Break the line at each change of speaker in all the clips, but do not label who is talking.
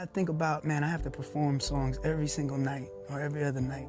I think about, man, I have to perform songs every single night or every other night.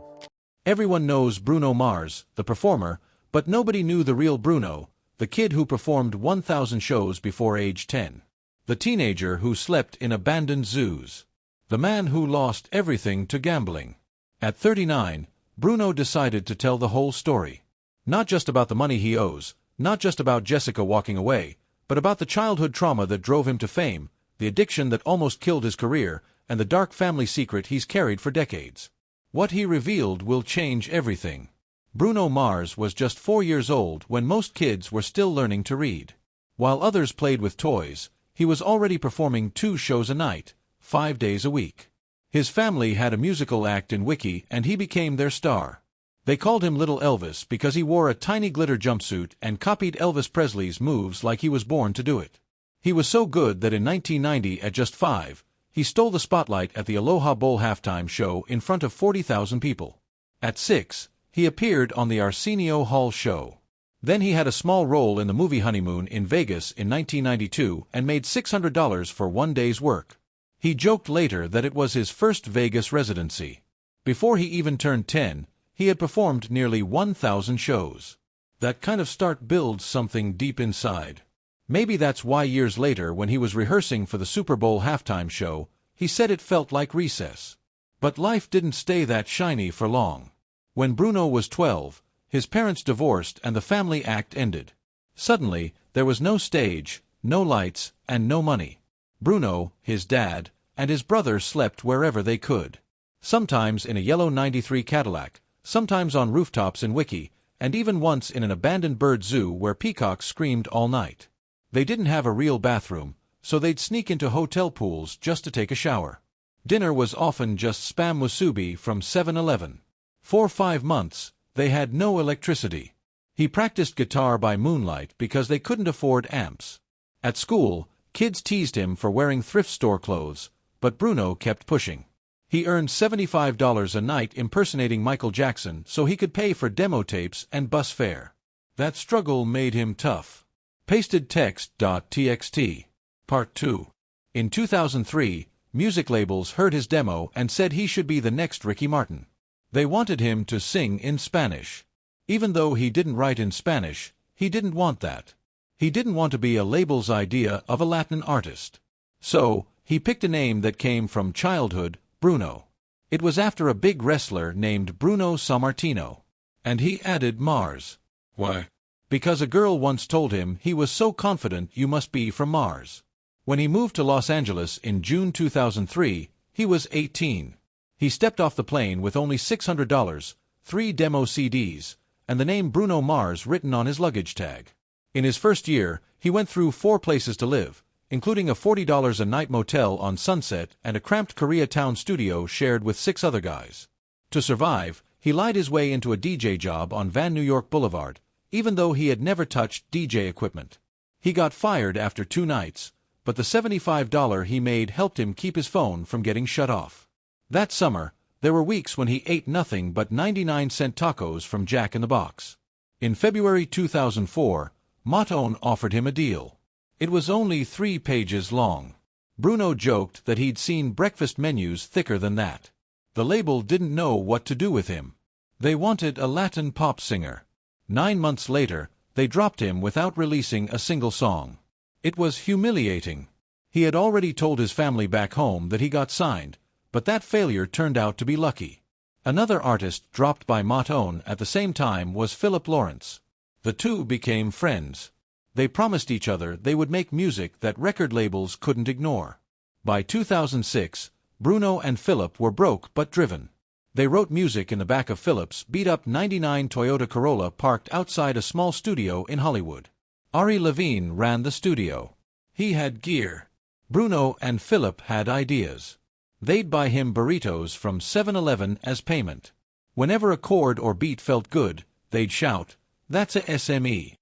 Everyone knows Bruno Mars, the performer, but nobody knew the real Bruno, the kid who performed 1,000 shows before age 10. The teenager who slept in abandoned zoos. The man who lost everything to gambling. At 39, Bruno decided to tell the whole story. Not just about the money he owes, not just about Jessica walking away, but about the childhood trauma that drove him to fame, the addiction that almost killed his career, and the dark family secret he's carried for decades. What he revealed will change everything. Bruno Mars was just 4 years old when most kids were still learning to read. While others played with toys, he was already performing 2 shows a night, 5 days a week. His family had a musical act in Wiki and he became their star. They called him Little Elvis because he wore a tiny glitter jumpsuit and copied Elvis Presley's moves like he was born to do it. He was so good that in 1990, at just 5, he stole the spotlight at the Aloha Bowl halftime show in front of 40,000 people. At 6, he appeared on the Arsenio Hall show. Then he had a small role in the movie Honeymoon in Vegas in 1992 and made $600 for one day's work. He joked later that it was his first Vegas residency. Before he even turned 10, he had performed nearly 1,000 shows. That kind of start builds something deep inside. Maybe that's why years later, when he was rehearsing for the Super Bowl halftime show, he said it felt like recess. But life didn't stay that shiny for long. When Bruno was 12, his parents divorced and the family act ended. Suddenly, there was no stage, no lights, and no money. Bruno, his dad, and his brother slept wherever they could. Sometimes in a yellow '93 Cadillac, sometimes on rooftops in Wiki, and even once in an abandoned bird zoo where peacocks screamed all night. They didn't have a real bathroom, so they'd sneak into hotel pools just to take a shower. Dinner was often just Spam musubi from 7-Eleven. For 5 months, they had no electricity. He practiced guitar by moonlight because they couldn't afford amps. At school, kids teased him for wearing thrift store clothes, but Bruno kept pushing. He earned $75 a night impersonating Michael Jackson so he could pay for demo tapes and bus fare. That struggle made him tough. Pasted text.txt. Part 2. In 2003, music labels heard his demo and said he should be the next Ricky Martin. They wanted him to sing in Spanish. Even though he didn't write in Spanish, he didn't want that. He didn't want to be a label's idea of a Latin artist. So, he picked a name that came from childhood, Bruno. It was after a big wrestler named Bruno Sammartino. And he added Mars.
Why?
Because a girl once told him he was so confident you must be from Mars. When he moved to Los Angeles in June 2003, he was 18. He stepped off the plane with only $600, 3 demo CDs, and the name Bruno Mars written on his luggage tag. In his first year, he went through 4 places to live, including a $40 a night motel on Sunset and a cramped Koreatown studio shared with 6 other guys. To survive, he lied his way into a DJ job on Van New York Boulevard, even though he had never touched DJ equipment. He got fired after 2 nights, but the $75 he made helped him keep his phone from getting shut off. That summer, there were weeks when he ate nothing but 99-cent tacos from Jack in the Box. In February 2004, Matone offered him a deal. It was only 3 pages long. Bruno joked that he'd seen breakfast menus thicker than that. The label didn't know what to do with him. They wanted a Latin pop singer. 9 months later, they dropped him without releasing a single song. It was humiliating. He had already told his family back home that he got signed, but that failure turned out to be lucky. Another artist dropped by Matone at the same time was Philip Lawrence. The two became friends. They promised each other they would make music that record labels couldn't ignore. By 2006, Bruno and Philip were broke but driven. They wrote music in the back of Philip's beat-up '99 Toyota Corolla parked outside a small studio in Hollywood. Ari Levine ran the studio. He had gear. Bruno and Philip had ideas. They'd buy him burritos from 7-Eleven as payment. Whenever a chord or beat felt good, they'd shout, "That's a SME."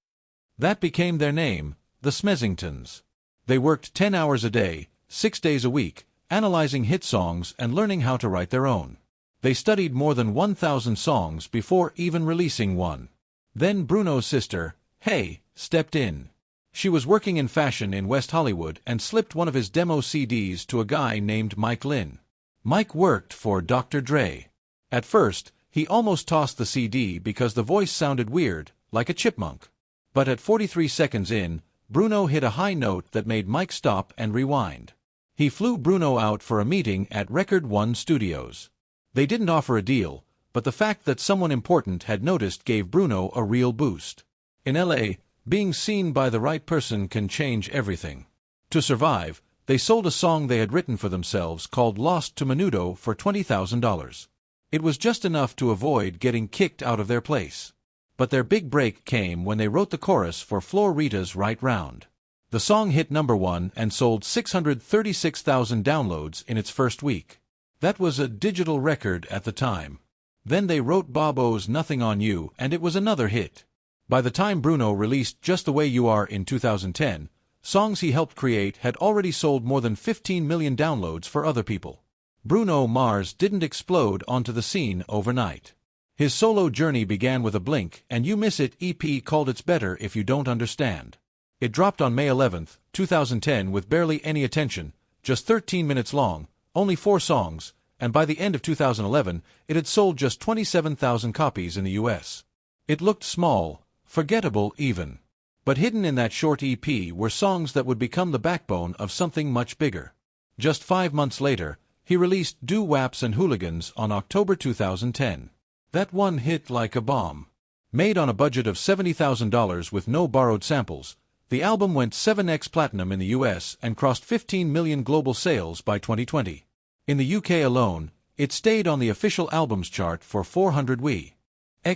That became their name, the Smezingtons. They worked 10 hours a day, 6 days a week, analyzing hit songs and learning how to write their own. They studied more than 1,000 songs before even releasing one. Then Bruno's sister, Hey, stepped in. She was working in fashion in West Hollywood and slipped one of his demo CDs to a guy named Mike Lynn. Mike worked for Dr. Dre. At first, he almost tossed the CD because the voice sounded weird, like a chipmunk. But at 43 seconds in, Bruno hit a high note that made Mike stop and rewind. He flew Bruno out for a meeting at Record One Studios. They didn't offer a deal, but the fact that someone important had noticed gave Bruno a real boost. In LA, being seen by the right person can change everything. To survive, they sold a song they had written for themselves called Lost to Menudo for $20,000. It was just enough to avoid getting kicked out of their place. But their big break came when they wrote the chorus for Florita's Right Round. The song hit #1 and sold 636,000 downloads in its first week. That was a digital record at the time. Then they wrote Bob O's Nothing on You, and it was another hit. By the time Bruno released Just the Way You Are in 2010, songs he helped create had already sold more than 15 million downloads for other people. Bruno Mars didn't explode onto the scene overnight. His solo journey began with a Blink and You Miss It EP called It's Better If You Don't Understand. It dropped on May 11, 2010 with barely any attention, just 13 minutes long, only 4 songs, and by the end of 2011, it had sold just 27,000 copies in the US. It looked small, forgettable even. But hidden in that short EP were songs that would become the backbone of something much bigger. Just 5 months later, he released Do Waps and Hooligans on October 2010. That one hit like a bomb. Made on a budget of $70,000 with no borrowed samples, the album went 7x platinum in the US and crossed 15 million global sales by 2020. In the UK alone, it stayed on the official albums chart for 400 weeks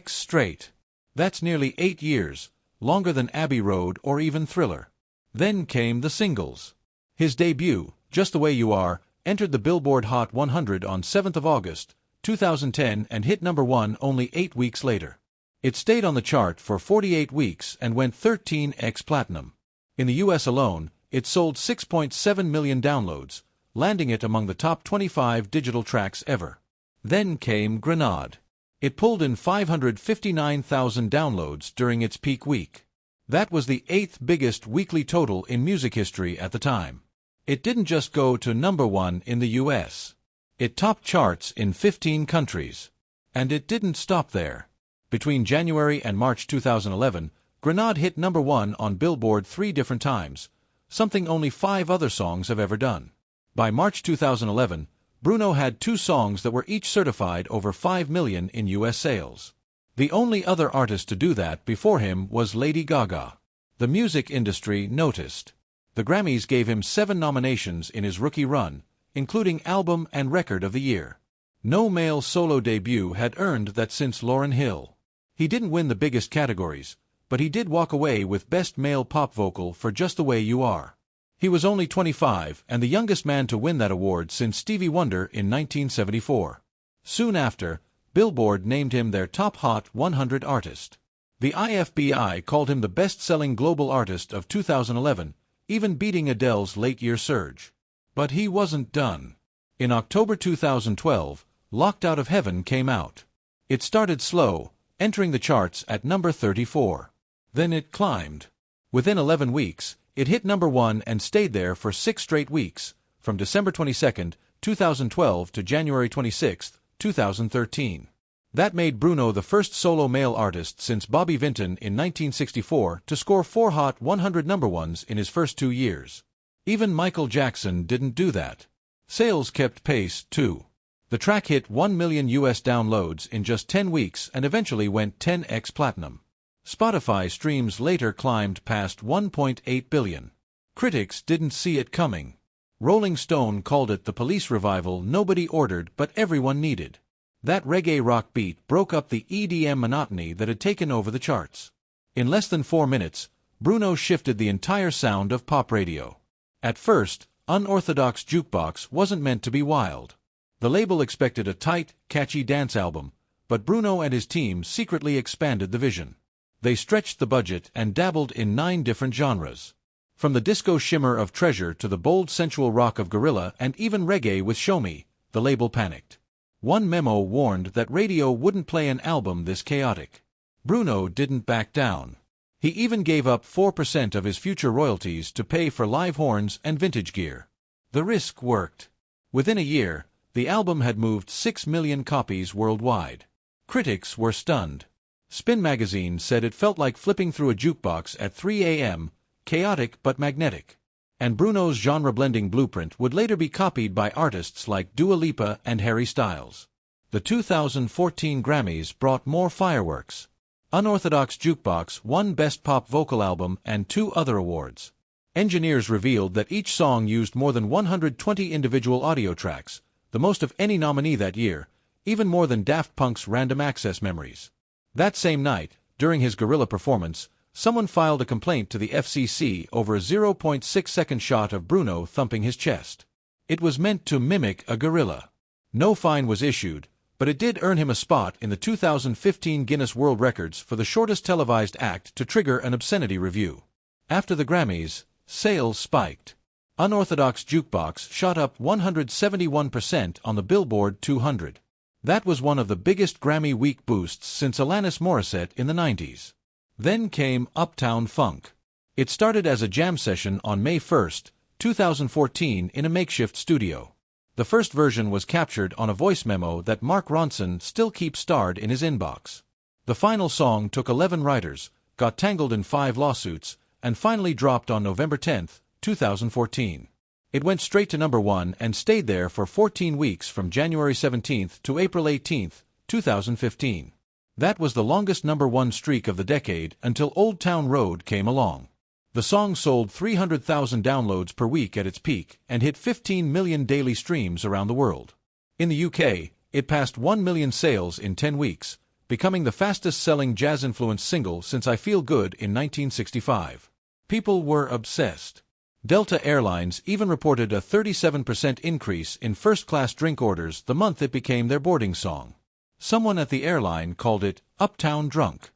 straight. That's nearly 8 years, longer than Abbey Road or even Thriller. Then came the singles. His debut, Just the Way You Are, entered the Billboard Hot 100 on 7th of August, 2010 and hit #1 only 8 weeks later. It stayed on the chart for 48 weeks and went 13x platinum. In the US alone, it sold 6.7 million downloads, landing it among the top 25 digital tracks ever. Then came Grenade. It pulled in 559,000 downloads during its peak week. That was the 8th biggest weekly total in music history at the time. It didn't just go to #1 in the US. It topped charts in 15 countries. And it didn't stop there. Between January and March 2011, Grenade hit #1 on Billboard 3 different times, something only 5 other songs have ever done. By March 2011, Bruno had 2 songs that were each certified over 5 million in US sales. The only other artist to do that before him was Lady Gaga. The music industry noticed. The Grammys gave him 7 nominations in his rookie run, including Album and Record of the Year. No male solo debut had earned that since Lauryn Hill. He didn't win the biggest categories, but he did walk away with Best Male Pop Vocal for Just the Way You Are. He was only 25 and the youngest man to win that award since Stevie Wonder in 1974. Soon after, Billboard named him their top Hot 100 artist. The IFPI called him the best-selling global artist of 2011, even beating Adele's late-year surge. But he wasn't done. In October 2012, Locked Out of Heaven came out. It started slow, entering the charts at number 34. Then it climbed. Within 11 weeks, it hit #1 and stayed there for 6 straight weeks, from December 22, 2012 to January 26, 2013. That made Bruno the first solo male artist since Bobby Vinton in 1964 to score 4 Hot 100 #1s in his first 2 years. Even Michael Jackson didn't do that. Sales kept pace, too. The track hit 1 million US downloads in just 10 weeks and eventually went 10x platinum. Spotify streams later climbed past 1.8 billion. Critics didn't see it coming. Rolling Stone called it the Police revival nobody ordered but everyone needed. That reggae rock beat broke up the EDM monotony that had taken over the charts. In less than 4 minutes, Bruno shifted the entire sound of pop radio. At first, Unorthodox Jukebox wasn't meant to be wild. The label expected a tight, catchy dance album, but Bruno and his team secretly expanded the vision. They stretched the budget and dabbled in 9 different genres. From the disco shimmer of Treasure to the bold sensual rock of Gorilla and even reggae with Show Me, the label panicked. One memo warned that radio wouldn't play an album this chaotic. Bruno didn't back down. He even gave up 4% of his future royalties to pay for live horns and vintage gear. The risk worked. Within a year, the album had moved 6 million copies worldwide. Critics were stunned. Spin magazine said it felt like flipping through a jukebox at 3 a.m., chaotic but magnetic. And Bruno's genre-blending blueprint would later be copied by artists like Dua Lipa and Harry Styles. The 2014 Grammys brought more fireworks. Unorthodox Jukebox won Best Pop Vocal Album and 2 other awards. Engineers revealed that each song used more than 120 individual audio tracks, the most of any nominee that year, even more than Daft Punk's Random Access Memories. That same night, during his guerrilla performance, someone filed a complaint to the FCC over a 0.6-second shot of Bruno thumping his chest. It was meant to mimic a gorilla. No fine was issued, but it did earn him a spot in the 2015 Guinness World Records for the shortest televised act to trigger an obscenity review. After the Grammys, sales spiked. Unorthodox Jukebox shot up 171% on the Billboard 200. That was one of the biggest Grammy week boosts since Alanis Morissette in the 90s. Then came Uptown Funk. It started as a jam session on May 1, 2014 in a makeshift studio. The first version was captured on a voice memo that Mark Ronson still keeps starred in his inbox. The final song took 11 writers, got tangled in 5 lawsuits, and finally dropped on November 10, 2014. It went straight to number 1 and stayed there for 14 weeks from January 17 to April 18, 2015. That was the longest number 1 streak of the decade until Old Town Road came along. The song sold 300,000 downloads per week at its peak and hit 15 million daily streams around the world. In the UK, it passed 1 million sales in 10 weeks, becoming the fastest-selling jazz-influenced single since I Feel Good in 1965. People were obsessed. Delta Airlines even reported a 37% increase in first-class drink orders the month it became their boarding song. Someone at the airline called it Uptown Drunk.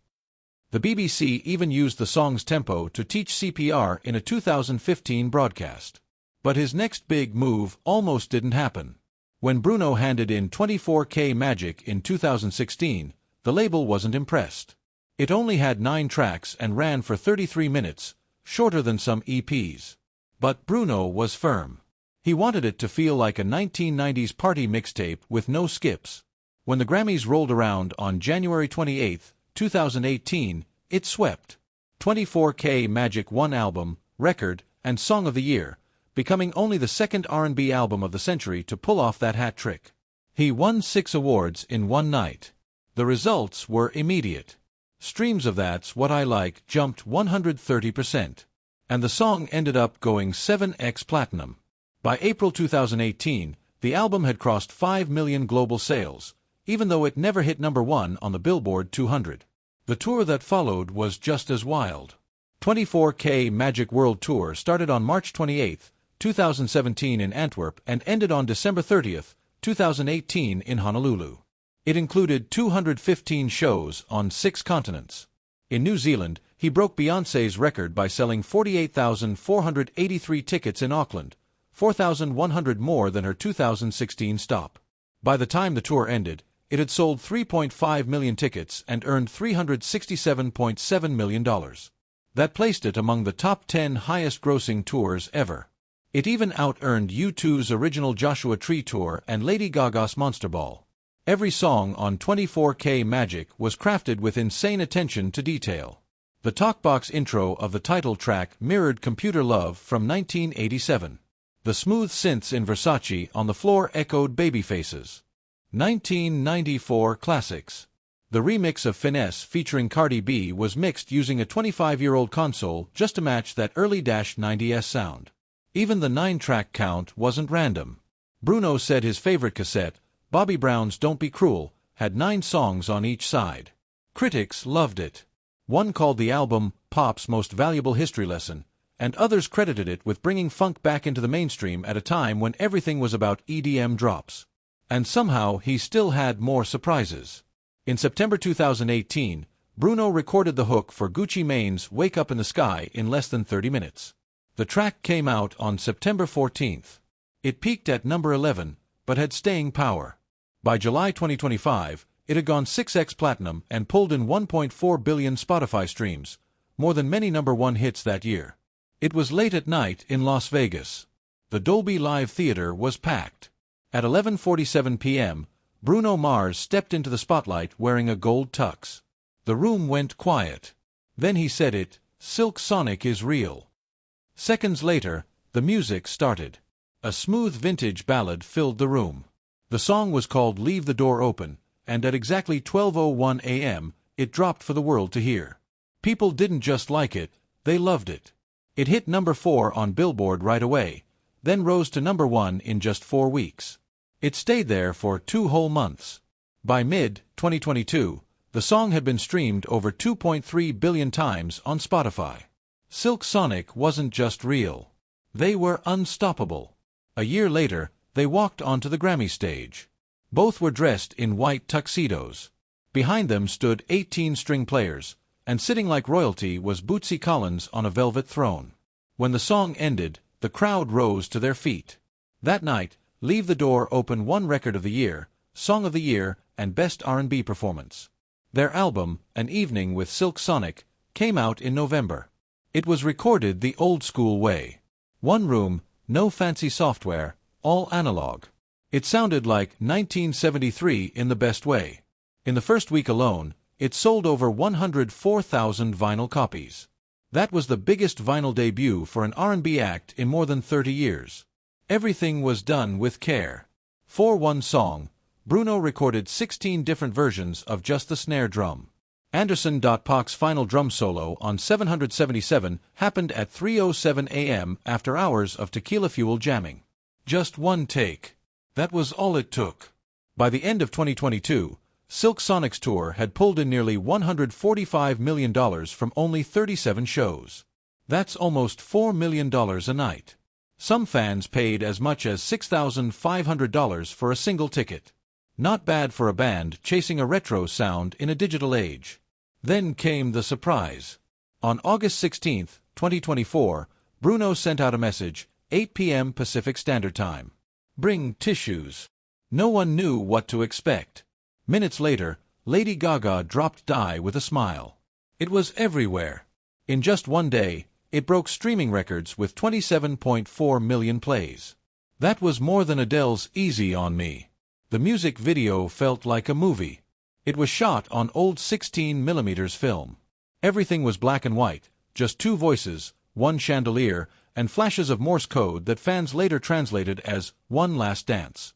The BBC even used the song's tempo to teach CPR in a 2015 broadcast. But his next big move almost didn't happen. When Bruno handed in 24K Magic in 2016, the label wasn't impressed. It only had 9 tracks and ran for 33 minutes, shorter than some EPs. But Bruno was firm. He wanted it to feel like a 1990s party mixtape with no skips. When the Grammys rolled around on January 28, 2018, it swept. 24K Magic won Album, Record, and Song of the Year, becoming only the second R&B album of the century to pull off that hat trick. He won 6 awards in one night. The results were immediate. Streams of That's What I Like jumped 130%. And the song ended up going 7x platinum. By April 2018, the album had crossed 5 million global sales, even though it never hit number 1 on the Billboard 200. The tour that followed was just as wild. 24K Magic World Tour started on March 28, 2017 in Antwerp and ended on December 30, 2018 in Honolulu. It included 215 shows on 6 continents. In New Zealand, he broke Beyoncé's record by selling 48,483 tickets in Auckland, 4,100 more than her 2016 stop. By the time the tour ended, it had sold 3.5 million tickets and earned $367.7 million. That placed it among the top 10 highest-grossing tours ever. It even out-earned U2's original Joshua Tree tour and Lady Gaga's Monster Ball. Every song on 24K Magic was crafted with insane attention to detail. The talkbox intro of the title track mirrored Computer Love from 1987. The smooth synths in Versace on the floor echoed Babyface's 1994 classics. The remix of Finesse featuring Cardi B was mixed using a 25-year-old console just to match that early -90s sound. Even the 9-track count wasn't random. Bruno said his favorite cassette, Bobby Brown's Don't Be Cruel, had 9 songs on each side. Critics loved it. One called the album Pop's Most Valuable History Lesson, and others credited it with bringing funk back into the mainstream at a time when everything was about EDM drops. And somehow he still had more surprises. In September 2018, Bruno recorded the hook for Gucci Mane's Wake Up in the Sky in less than 30 minutes. The track came out on September 14th. It peaked at number 11, but had staying power. By July 2025, it had gone 6x platinum and pulled in 1.4 billion Spotify streams, more than many #1 hits that year. It was late at night in Las Vegas. The Dolby Live Theater was packed. At 11:47 p.m., Bruno Mars stepped into the spotlight wearing a gold tux. The room went quiet. Then he said it, "Silk Sonic is real." Seconds later, the music started. A smooth vintage ballad filled the room. The song was called "Leave the Door Open," and at exactly 12:01 a.m., it dropped for the world to hear. People didn't just like it, they loved it. It hit #4 on Billboard right away, then rose to #1 in just 4 weeks. It stayed there for 2 whole months. By mid-2022, the song had been streamed over 2.3 billion times on Spotify. Silk Sonic wasn't just real. They were unstoppable. A year later, they walked onto the Grammy stage. Both were dressed in white tuxedos. Behind them stood 18 string players, and sitting like royalty was Bootsy Collins on a velvet throne. When the song ended, the crowd rose to their feet. That night, "Leave the Door Open" won Record of the Year, Song of the Year, and Best R&B Performance. Their album, An Evening with Silk Sonic, came out in November. It was recorded the old-school way. One room, no fancy software, all analog. It sounded like 1973 in the best way. In the first week alone, it sold over 104,000 vinyl copies. That was the biggest vinyl debut for an R&B act in more than 30 years. Everything was done with care. For one song, Bruno recorded 16 different versions of just the snare drum. Anderson .Paak's final drum solo on 777 happened at 3:07 a.m. after hours of tequila-fueled jamming. Just one take. That was all it took. By the end of 2022, Silk Sonic's tour had pulled in nearly $145 million from only 37 shows. That's almost $4 million a night. Some fans paid as much as $6,500 for a single ticket. Not bad for a band chasing a retro sound in a digital age. Then came the surprise. On August 16, 2024, Bruno sent out a message, 8 p.m. Pacific Standard Time. "Bring tissues." No one knew what to expect. Minutes later, Lady Gaga dropped Die with a smile. It was everywhere. In just one day, it broke streaming records with 27.4 million plays. That was more than Adele's Easy on Me. The music video felt like a movie. It was shot on old 16mm film. Everything was black and white, just 2 voices, 1 chandelier, and flashes of Morse code that fans later translated as "One Last Dance."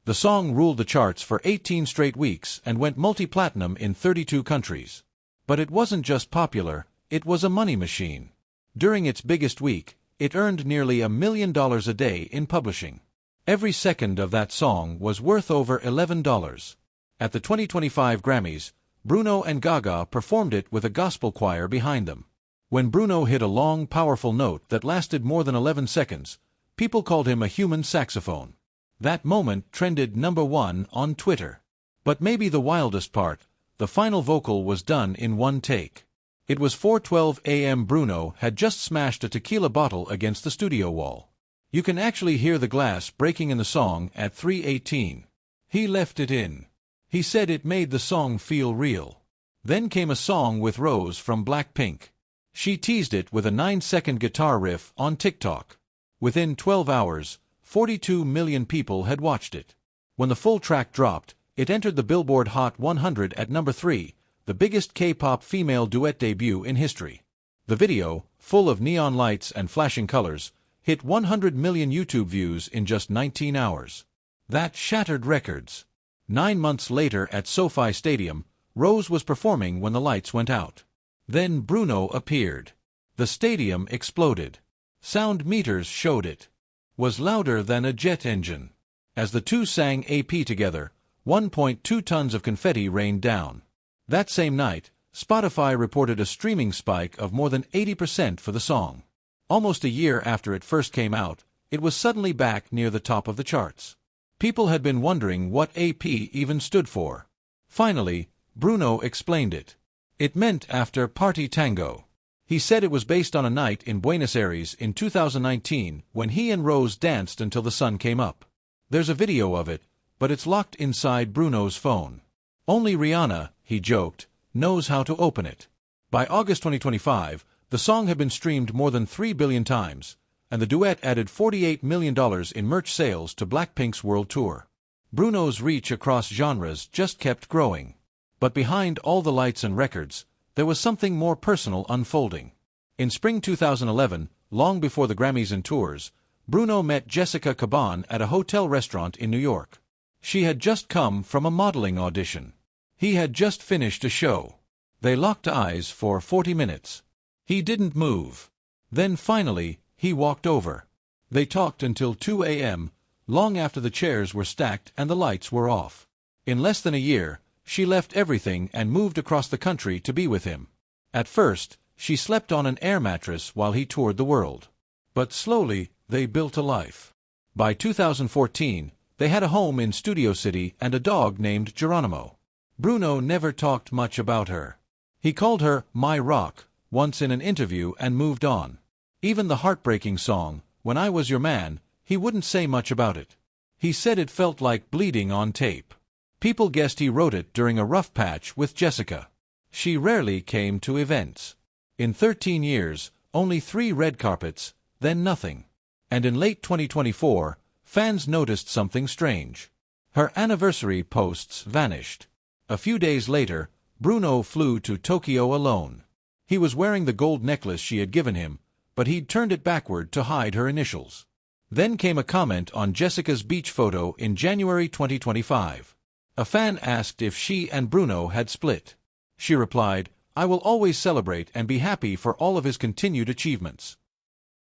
The song ruled the charts for 18 straight weeks and went multi-platinum in 32 countries. But it wasn't just popular, it was a money machine. During its biggest week, it earned nearly $1 million a day in publishing. Every second of that song was worth over $11. At the 2025 Grammys, Bruno and Gaga performed it with a gospel choir behind them. When Bruno hit a long, powerful note that lasted more than 11 seconds, people called him a human saxophone. That moment trended #1 on Twitter. But maybe the wildest part, the final vocal was done in one take. It was 4:12 a.m. Bruno had just smashed a tequila bottle against the studio wall. You can actually hear the glass breaking in the song at 3:18. He left it in. He said it made the song feel real. Then came a song with Rose from Blackpink. She teased it with a 9-second guitar riff on TikTok. Within 12 hours, 42 million people had watched it. When the full track dropped, it entered the Billboard Hot 100 at #3, the biggest K-pop female duet debut in history. The video, full of neon lights and flashing colors, hit 100 million YouTube views in just 19 hours. That shattered records. 9 months later at SoFi Stadium, Rose was performing when the lights went out. Then Bruno appeared. The stadium exploded. Sound meters showed it. Was louder than a jet engine. As the two sang AP together, 1.2 tons of confetti rained down. That same night, Spotify reported a streaming spike of more than 80% for the song. Almost a year after it first came out, it was suddenly back near the top of the charts. People had been wondering what AP even stood for. Finally, Bruno explained it. It meant after Party Tango. He said it was based on a night in Buenos Aires in 2019 when he and Rose danced until the sun came up. There's a video of it, but it's locked inside Bruno's phone. Only Rihanna, he joked, knows how to open it. By August 2025, the song had been streamed more than 3 billion times, and the duet added $48 million in merch sales to Blackpink's world tour. Bruno's reach across genres just kept growing. But behind all the lights and records, there was something more personal unfolding. In spring 2011, long before the Grammys and tours, Bruno met Jessica Caban at a hotel restaurant in New York. She had just come from a modeling audition. He had just finished a show. They locked eyes for 40 minutes. He didn't move. Then finally, he walked over. They talked until 2 a.m., long after the chairs were stacked and the lights were off. In less than a year, she left everything and moved across the country to be with him. At first, she slept on an air mattress while he toured the world. But slowly, they built a life. By 2014, they had a home in Studio City and a dog named Geronimo. Bruno never talked much about her. He called her "My Rock" once in an interview and moved on. Even the heartbreaking song, "When I Was Your Man," he wouldn't say much about it. He said it felt like bleeding on tape. People guessed he wrote it during a rough patch with Jessica. She rarely came to events. In 13 years, only 3 red carpets, then nothing. And in late 2024, fans noticed something strange. Her anniversary posts vanished. A few days later, Bruno flew to Tokyo alone. He was wearing the gold necklace she had given him, but he'd turned it backward to hide her initials. Then came a comment on Jessica's beach photo in January 2025. A fan asked if she and Bruno had split. She replied, "I will always celebrate and be happy for all of his continued achievements."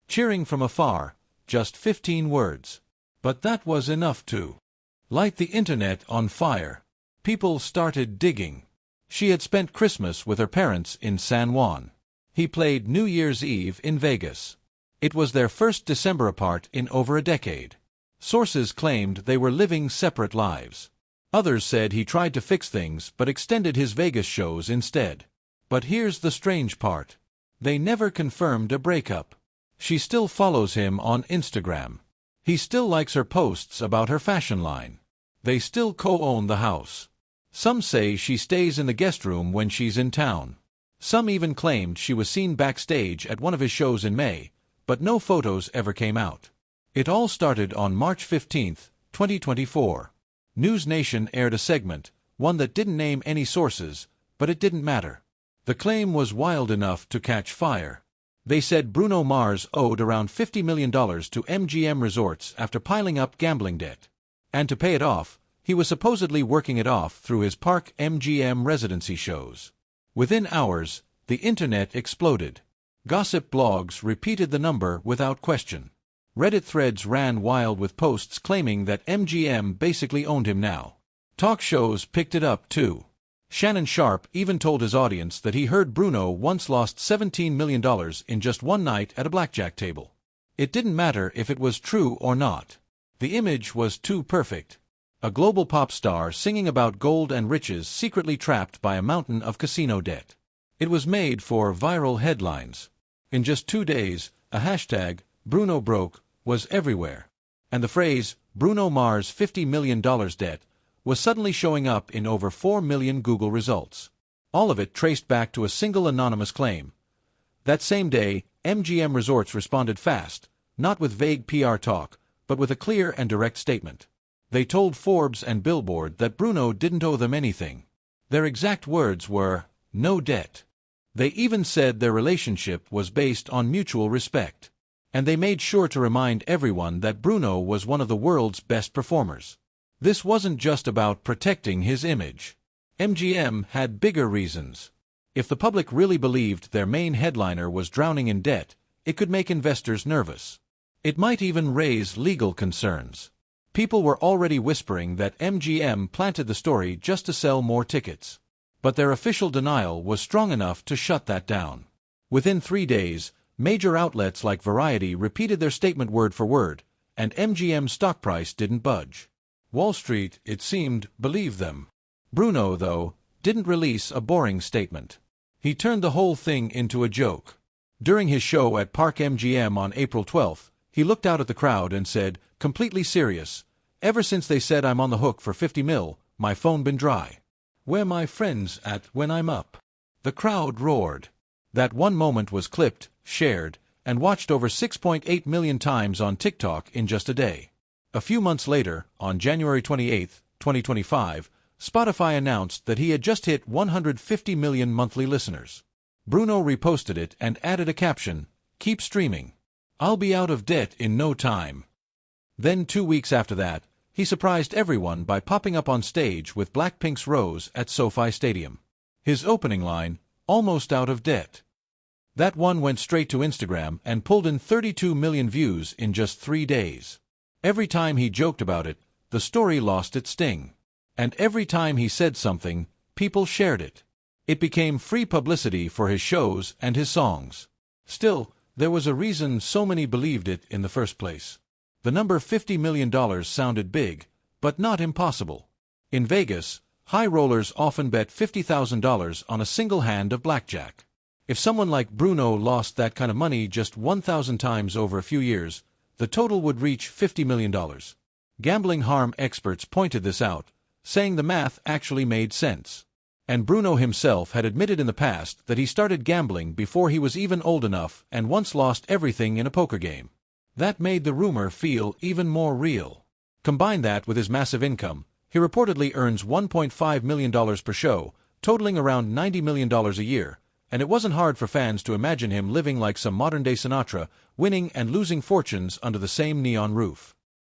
Cheering from afar, just 15 words. But that was enough to light the internet on fire. People started digging. She had spent Christmas with her parents in San Juan. He played New Year's Eve in Vegas. It was their first December apart in over a decade. Sources claimed they were living separate lives. Others said he tried to fix things but extended his Vegas shows instead. But here's the strange part. They never confirmed a breakup. She still follows him on Instagram. He still likes her posts about her fashion line. They still co-own the house. Some say she stays in the guest room when she's in town. Some even claimed she was seen backstage at one of his shows in May, but no photos ever came out. It all started on March 15, 2024. News Nation aired a segment, one that didn't name any sources, but it didn't matter. The claim was wild enough to catch fire. They said Bruno Mars owed around $50 million to MGM Resorts after piling up gambling debt. And to pay it off, he was supposedly working it off through his Park MGM residency shows. Within hours, the internet exploded. Gossip blogs repeated the number without question. Reddit threads ran wild with posts claiming that MGM basically owned him now. Talk shows picked it up too. Shannon Sharpe even told his audience that he heard Bruno once lost $17 million in just one night at a blackjack table. It didn't matter if it was true or not. The image was too perfect. A global pop star singing about gold and riches secretly trapped by a mountain of casino debt. It was made for viral headlines. In just 2 days, a hashtag, Bruno broke, was everywhere. And the phrase, Bruno Mars $50 million debt, was suddenly showing up in over 4 million Google results. All of it traced back to a single anonymous claim. That same day, MGM Resorts responded fast, not with vague PR talk, but with a clear and direct statement. They told Forbes and Billboard that Bruno didn't owe them anything. Their exact words were, "no debt." They even said their relationship was based on mutual respect. And they made sure to remind everyone that Bruno was one of the world's best performers. This wasn't just about protecting his image. MGM had bigger reasons. If the public really believed their main headliner was drowning in debt, it could make investors nervous. It might even raise legal concerns. People were already whispering that MGM planted the story just to sell more tickets. But their official denial was strong enough to shut that down. Within 3 days, major outlets like Variety repeated their statement word for word, and MGM's stock price didn't budge. Wall Street, it seemed, believed them. Bruno, though, didn't release a boring statement. He turned the whole thing into a joke. During his show at Park MGM on April 12, he looked out at the crowd and said, completely serious, "Ever since they said I'm on the hook for 50 mil, my phone been dry. Where my friends at when I'm up?" The crowd roared. That one moment was clipped, shared, and watched over 6.8 million times on TikTok in just a day. A few months later, on January 28, 2025, Spotify announced that he had just hit 150 million monthly listeners. Bruno reposted it and added a caption, "Keep streaming. I'll be out of debt in no time." Then 2 weeks after that, he surprised everyone by popping up on stage with Blackpink's Rose at SoFi Stadium. His opening line, "Almost out of debt." That one went straight to Instagram and pulled in 32 million views in just 3 days. Every time he joked about it, the story lost its sting. And every time he said something, people shared it. It became free publicity for his shows and his songs. Still, there was a reason so many believed it in the first place. The number $50 million sounded big, but not impossible. In Vegas, high rollers often bet $50,000 on a single hand of blackjack. If someone like Bruno lost that kind of money just 1,000 times over a few years, the total would reach $50 million. Gambling harm experts pointed this out, saying the math actually made sense. And Bruno himself had admitted in the past that he started gambling before he was even old enough and once lost everything in a poker game. That made the rumor feel even more real. Combine that with his massive income, he reportedly earns $1.5 million per show, totaling around $90 million a year, and it wasn't hard for fans to imagine him living like some modern-day Sinatra, winning and losing fortunes under the same neon roof.